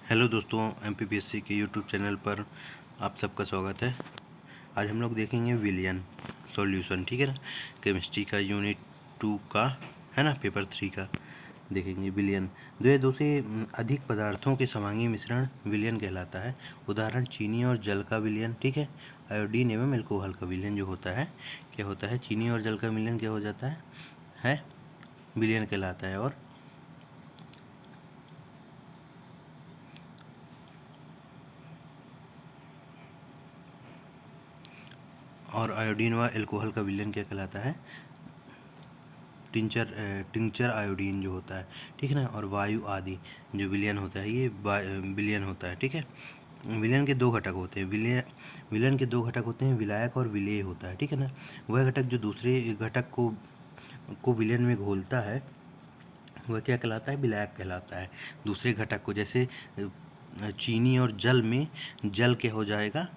Hello दोस्तों, MPPSC के YouTube channel पर आप सबका स्वागत है। आज हम लोग देखेंगे विलियन सॉल्यूशन, ठीक है ना। केमिस्ट्री का यूनिट 2 का है ना, पेपर 3 का देखेंगे। विलियन दो से अधिक पदार्थों के समांगी मिश्रण विलियन कहलाता है। उदाहरण चीनी और जल का विलियन, ठीक है। आयोडीन एवं एल्कोहल का विलियन जो होता है, क्या होता है, चीनी और जल का विलियन क्या हो जाता है विलियन कहलाता है। और आयोडीन व एल्कोहल का विलियन क्या कहलाता है, टिंचर आयोडीन जो होता है, ठीक है ना। और वायु आदि जो विलयन होता है, ये विलयन होता है, ठीक है। विलयन के दो घटक होते हैं, विलयन के दो घटक होते हैं, विलायक और विलेय होता है, ठीक है ना। वह घटक जो दूसरे घटक को विलयन में घोलता है वह क्या कहलाता है, विलायक कहलाता है। दूसरे घटक को, जैसे चीनी और जल में जल क्या हो जाएगा,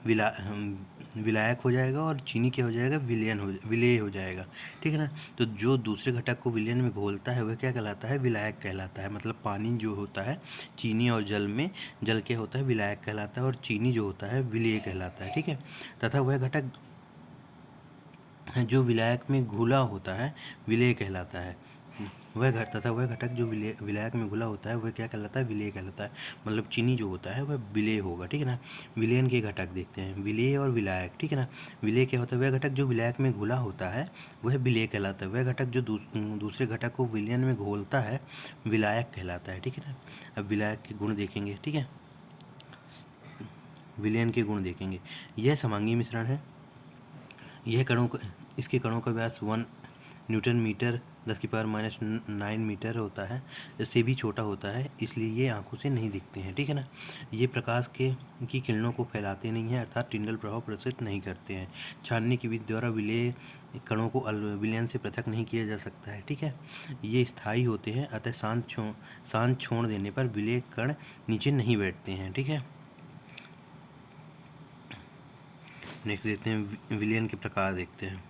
विलायक हो जाएगा, और चीनी क्या हो जाएगा, विलेय हो जाएगा, ठीक है ना। तो जो दूसरे घटक को विलयन में घोलता है वह क्या कहलाता है, विलायक कहलाता है। मतलब पानी जो होता है, चीनी और जल में जल क्या होता है, विलायक कहलाता है, और चीनी जो होता है विलेय कहलाता है, ठीक है। तथा वह घटक जो विलायक में घुला होता है विलेय कहलाता है। वह घटक जो विलायक में घुला होता है वह क्या कहलाता है, विलेय कहलाता है। मतलब चीनी जो होता है वह विलेय होगा, ठीक है ना। विलयन के घटक देखते हैं, विलेय और विलायक, ठीक है ना। विलेय क्या होता है, वह घटक जो विलायक में घुला होता है वह विलेय कहलाता है। वह घटक जो दूसरे घटक को विलयन में घोलता है विलायक कहलाता है, ठीक है ना। अब विलायक के गुण देखेंगे, ठीक है। विलयन के गुण देखेंगे। यह समांगी मिश्रण है। इसके कणों का व्यास 1 न्यूटन मीटर 10⁻⁹ मीटर होता है। इससे भी छोटा होता है, इसलिए ये आंखों से नहीं दिखते हैं, ठीक है ना। ये प्रकाश की किरणों को फैलाते नहीं हैं, अर्थात टिंडल प्रभाव प्रदर्शित नहीं करते हैं। छानने की विधि द्वारा विलेय कणों को विलयन से पृथक नहीं किया जा सकता है, ठीक है। ये स्थायी होते हैं, अतः शांत छोड़ देने पर विलेय कण नीचे नहीं बैठते हैं, ठीक है। नेक्स्ट देखते हैं, विलयन के प्रकार देखते हैं।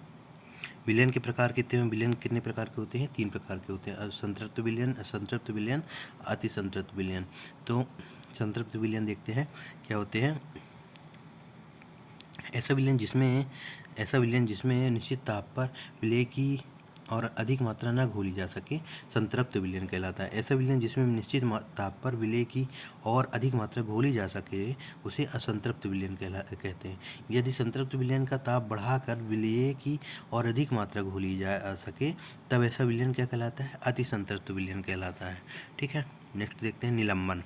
विलयन के प्रकार कितने हैं, विलयन कितने प्रकार के होते हैं, 3 प्रकार के होते हैं। संतृप्त विलयन, असंतृप्त विलयन, अति संतृप्त विलयन। तो संतृप्त विलयन देखते हैं क्या होते हैं। ऐसा विलयन जिसमें निश्चित ताप पर विलेय की और अधिक मात्रा न घोली जा सके संतृप्त विलयन कहलाता है। ऐसा विलयन जिसमें निश्चित ताप पर विलेय की और अधिक मात्रा घोली जा सके उसे असंतृप्त विलयन कहते हैं। यदि संतृप्त विलयन का ताप बढ़ाकर विलेय की और अधिक मात्रा घोली जा सके तब ऐसा विलयन क्या कहलाता है, अति संतृप्त विलयन कहलाता है, ठीक है। नेक्स्ट देखते हैं निलंबन।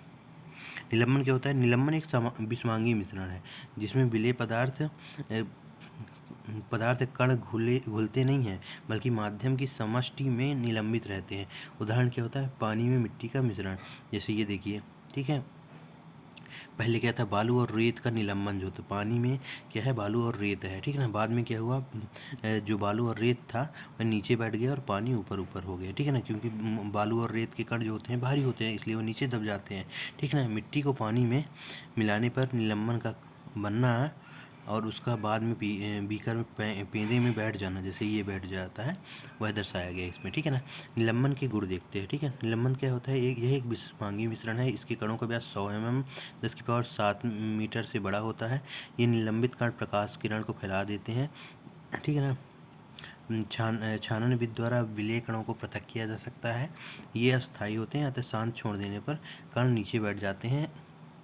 निलंबन क्या होता है, निलंबन एक विषमांगी मिश्रण है जिसमें विलेय पदार्थ कण घुलते नहीं हैं, बल्कि माध्यम की समष्टि में निलंबित रहते हैं। उदाहरण क्या होता है, पानी में मिट्टी का मिश्रण, जैसे ये देखिए, ठीक है। पहले क्या था, बालू और रेत का निलंबन जो था, पानी में क्या है, बालू और रेत है, ठीक है ना। बाद में क्या हुआ, जो बालू और रेत था वह नीचे बैठ गया और पानी ऊपर ऊपर हो गया, ठीक है ना। क्योंकि बालू और रेत के कण जो होते हैं भारी होते हैं, इसलिए वो नीचे दब जाते हैं, ठीक है ना। मिट्टी को पानी में मिलाने पर निलंबन का बनना और उसका बाद में बीकर में पेंदे में बैठ जाना, जैसे ये बैठ जाता है, वह दर्शाया गया इसमें, ठीक है ना। निलंबन के गुण देखते हैं, ठीक है। निलंबन क्या होता है, यह एक विषमांगी मिश्रण है। इसके कणों का व्यास 100 mm 10⁻7 मीटर से बड़ा होता है। ये निलंबित कण प्रकाश किरण को फैला देते हैं, ठीक है ना। छानन विधि द्वारा विलेय कणों को पृथक किया जा सकता है। ये अस्थायी होते हैं, अतः शांत छोड़ देने पर कण नीचे बैठ जाते हैं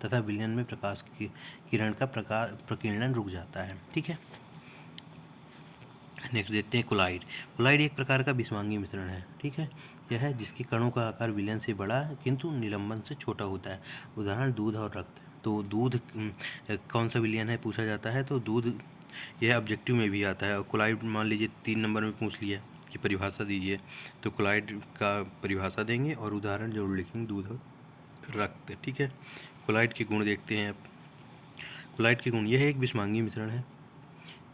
तथा विलयन में प्रकाश की किरण का प्रकीर्णन रुक जाता है, ठीक है। नेक्स्ट देखते हैं कोलाइड। कोलाइड एक प्रकार का विषमांगी मिश्रण है, ठीक है। यह है जिसके कणों का आकार विलयन से बड़ा किंतु निलंबन से छोटा होता है। उदाहरण दूध और रक्त। तो दूध कौन सा विलयन है पूछा जाता है, तो दूध यह ऑब्जेक्टिव में भी आता है। और कोलाइड मान लीजिए 3 नंबर में पूछ लिया कि परिभाषा दीजिए, तो कोलाइड का परिभाषा देंगे और उदाहरण जरूर लिखेंगे, दूध और रक्त, ठीक है। कोलाइड के गुण देखते हैं। कोलाइड के गुण, यह एक विषमांगी मिश्रण है।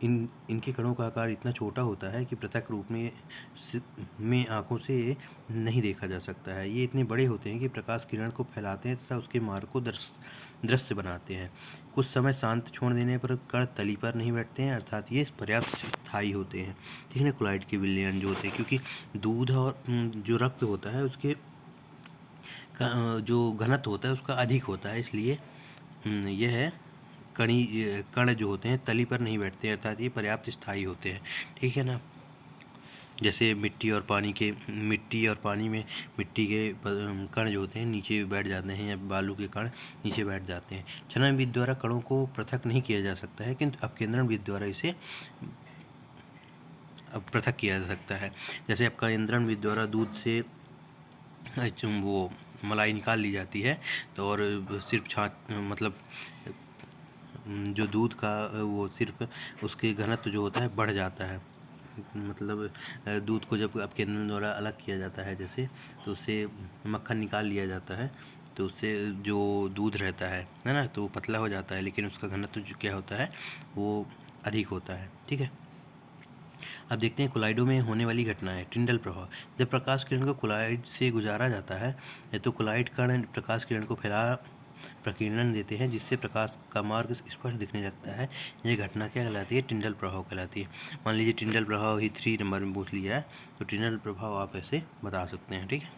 इनके कणों का आकार इतना छोटा होता है कि पृथक रूप में आंखों से नहीं देखा जा सकता है। ये इतने बड़े होते हैं कि प्रकाश किरण को फैलाते हैं तथा उसके मार्ग को दृश्य बनाते हैं। कुछ समय शांत छोड़ देने पर कण तली पर नहीं बैठते हैं, अर्थात ये पर्याप्त स्थायी होते हैं, ठीक है। कोलाइड के विलयन जो होते हैं, क्योंकि दूध और जो रक्त होता है उसके जो घनत्व होता है उसका अधिक होता है, इसलिए यह है कण जो होते हैं तली पर नहीं बैठते, अर्थात ये पर्याप्त स्थायी होते हैं, ठीक है ना। जैसे मिट्टी और पानी में मिट्टी के कण जो होते हैं नीचे बैठ जाते हैं, या बालू के कण नीचे बैठ जाते हैं। छनन विधि द्वारा कणों को पृथक नहीं किया जा सकता है, किंतु अपकेंद्रण विधि द्वारा इसे पृथक किया जा सकता है। जैसे अपकेंद्रण विधि द्वारा दूध से वो मलाई निकाल ली जाती है, तो और सिर्फ छाछ मतलब जो दूध का वो सिर्फ उसके घनत्व जो होता है बढ़ जाता है। मतलब दूध को जब अपकेंद्रण द्वारा अलग किया जाता है जैसे, तो उससे मक्खन निकाल लिया जाता है, तो उससे जो दूध रहता है ना, तो वो पतला हो जाता है, लेकिन उसका घनत्व जो क्या होता है वो अधिक होता है, ठीक है। अब देखते हैं कोलाइडो में होने वाली घटनाएं। टिंडल प्रभाव। जब प्रकाश किरण को कोलाइड से गुजारा जाता है तो कोलाइड कण प्रकाश किरण को फैला प्रकीर्णन देते हैं, जिससे प्रकाश का मार्ग स्पष्ट दिखने लगता है। यह घटना क्या कहलाती है? टिंडल प्रभाव कहलाती है। मान लीजिए टिंडल प्रभाव ही 3 नंबर में पूछ लिया है, तो टिंडल प्रभाव आप ऐसे बता सकते हैं, ठीक है।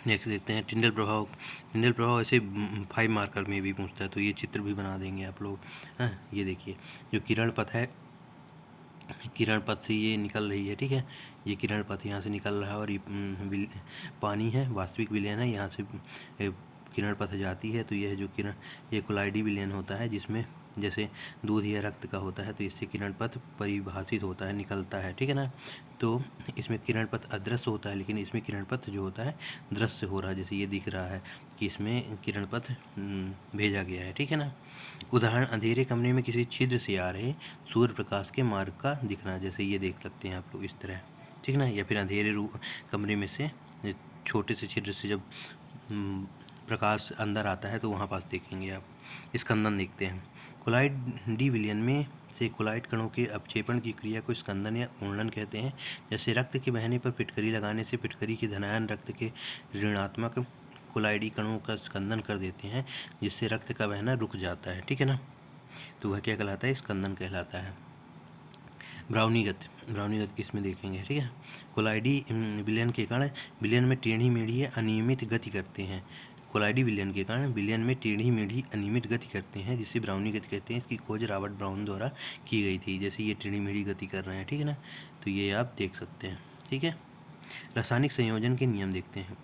नेक्स्ट देखते हैं टिंडल प्रभाव। टिंडल प्रभाव ऐसे 5 मार्कर में भी पूछता है, तो ये चित्र भी बना देंगे आप लोग। हाँ, ये देखिए जो किरण पथ है, किरण पथ से ये निकल रही है, ठीक है। ये किरण पथ यहाँ से निकल रहा है, और ये पानी है, वास्तविक विलयन है, यहाँ से किरण पथ जाती है, तो यह जो किरण, ये कोलाइडी विलयन होता है, जिसमें जैसे दूध या रक्त का होता है, तो इससे किरण पथ परिभाषित होता है, निकलता है, ठीक है ना। तो इसमें किरण पथ अदृश्य होता है, लेकिन इसमें किरण पथ जो होता है दृश्य हो रहा है, जैसे ये दिख रहा है कि इसमें किरण पथ भेजा गया है, ठीक है ना। उदाहरण, अंधेरे कमरे में किसी छिद्र से आ रहे सूर्य प्रकाश के मार्ग का दिखना, जैसे ये देख सकते हैं आप लोग इस तरह, ठीक ना। या फिर अंधेरे कमरे में से छोटे से छिद्र से जब प्रकाश अंदर आता है, तो वहाँ पास देखेंगे आप। स्कंदन देखते हैं। कोलाइड डी विलयन में से कोलाइड कणों के अपक्षेपण की क्रिया को स्कंदन या उन्मूलन कहते हैं। जैसे रक्त के बहने पर फिटकरी लगाने से फिटकरी की धनायन रक्त के ऋणात्मक कोलाइडी कणों का स्कंदन कर देते हैं, जिससे रक्त का बहना रुक जाता है, ठीक है ना। तो वह क्या कहलाता है? स्कंदन कहलाता है। ब्राउनीगत इसमें देखेंगे, ठीक है। कोलाइडी विलयन के कारण विलयन में टेढ़ी मेढ़ी या अनियमित गति करते हैं। कोलाइडी विलयन के कारण विलयन में टेढ़ी मेढ़ी अनियमित गति करते हैं, जिसे ब्राउनी गति कहते हैं। इसकी खोज रॉबर्ट ब्राउन द्वारा की गई थी। जैसे ये टेढ़ी मेढ़ी गति कर रहे हैं, ठीक है ना, तो ये आप देख सकते हैं, ठीक है। रासायनिक संयोजन के नियम देखते हैं।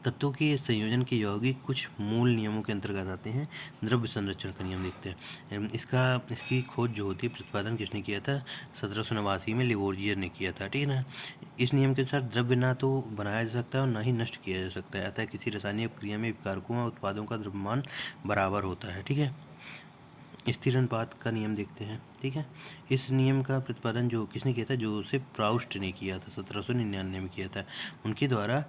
तत्वों के संयोजन के यौगिक कुछ मूल नियमों के अंतर्गत आते हैं। द्रव्य संरक्षण का नियम देखते हैं। इसकी खोज जो होती है, प्रतिपादन किसने किया था? 1789 में लिवोजियर ने किया था, ठीक है ना। इस नियम के अनुसार द्रव्य ना तो बनाया जा सकता है और ना ही नष्ट किया जा सकता है, अतः किसी रासायनिक क्रिया में विकारकों और उत्पादों का द्रव्यमान बराबर होता है, ठीक है। स्थिर अनुपात का नियम देखते हैं, ठीक है। इस नियम का प्रतिपादन जो किसने किया था? जोसेफ प्राउस्ट ने किया था, 1799 में किया था। उनके द्वारा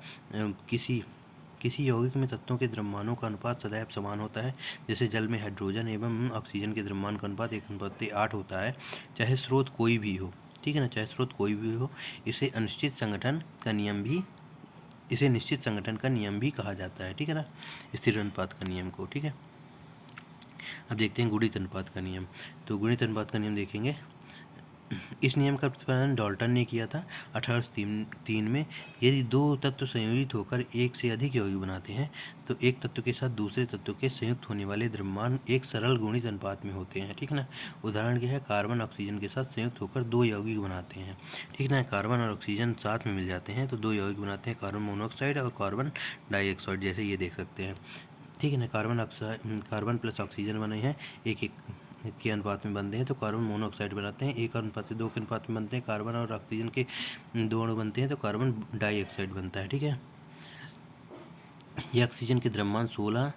किसी यौगिक में तत्वों के द्रव्यमानों का अनुपात सदैव समान होता है। जैसे जल में हाइड्रोजन एवं ऑक्सीजन के द्रव्यमान का अनुपात 1:8 होता है, चाहे स्रोत कोई भी हो, ठीक है ना, चाहे स्रोत कोई भी हो। इसे निश्चित संगठन का नियम भी कहा जाता है, ठीक है ना, स्थिर अनुपात का नियम को, ठीक है। अब देखते हैं गुणित अनुपात का नियम। तो गुणित अनुपात का नियम देखेंगे। इस नियम का प्रतिपादन डाल्टन ने किया था 1803 में। यदि दो तत्व संयोजित होकर एक से अधिक यौगिक बनाते हैं, तो एक तत्व के साथ दूसरे तत्व के संयुक्त होने वाले द्रव्यमान एक सरल गुणित अनुपात में होते हैं, ठीक ना। उदाहरण क्या है? कार्बन ऑक्सीजन के साथ संयुक्त होकर 2 यौगिक बनाते हैं, ठीक ना। कार्बन और ऑक्सीजन साथ में मिल जाते हैं तो 2 यौगिक बनाते हैं, कार्बन मोनोऑक्साइड और कार्बन डाइऑक्साइड, जैसे ये देख सकते हैं, ठीक है ना। कार्बन प्लस ऑक्सीजन बने हैं, एक के अनुपात में बनते हैं, तो कार्बन मोनोऑक्साइड बनाते हैं। 1:2 के अनुपात में बनते हैं, कार्बन और ऑक्सीजन के 2 अणु बनते हैं, तो कार्बन डाइऑक्साइड बनता है, ठीक है। यह ऑक्सीजन के द्रव्यमान 16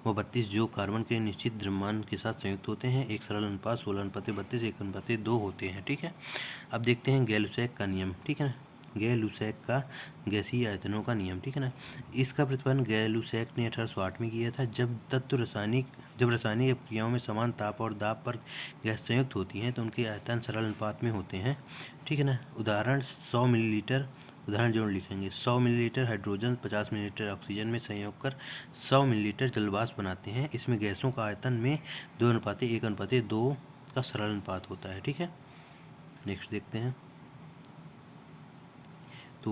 व 32 जो कार्बन के निश्चित द्रव्यमान के साथ संयुक्त होते हैं, एक सरल अनुपात 16:32 1:2 होते हैं, ठीक है। अब देखते हैं गैलुसैक का नियम, ठीक है ना। गैलुसैक का गैसीय आयतनों का नियम, ठीक है ना। इसका प्रतिपादन गैलुसैक ने 1808 में किया था। जब रासायनिक क्रियाओं में समान ताप और दाब पर गैस संयुक्त होती हैं, तो उनके आयतन सरल अनुपात में होते हैं, ठीक है ना। उदाहरण 100 मिलीलीटर, उदाहरण जोड़ लिखेंगे। 100 मिलीलीटर हाइड्रोजन 50 मिलीलीटर ऑक्सीजन में संयोग कर 100 मिलीलीटर जलवाष्प बनाते हैं। इसमें गैसों का आयतन में 2:1:2 का सरल अनुपात होता है, ठीक है। नेक्स्ट देखते हैं। तो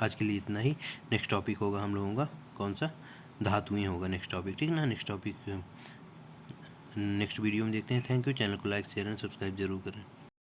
आज के लिए इतना ही। नेक्स्ट टॉपिक होगा हम लोगों का कौन सा, धातुएं होगा नेक्स्ट टॉपिक, ठीक ना। नेक्स्ट टॉपिक नेक्स्ट वीडियो में देखते हैं। Thank you. चैनल को लाइक शेयर एंड सब्सक्राइब जरूर करें।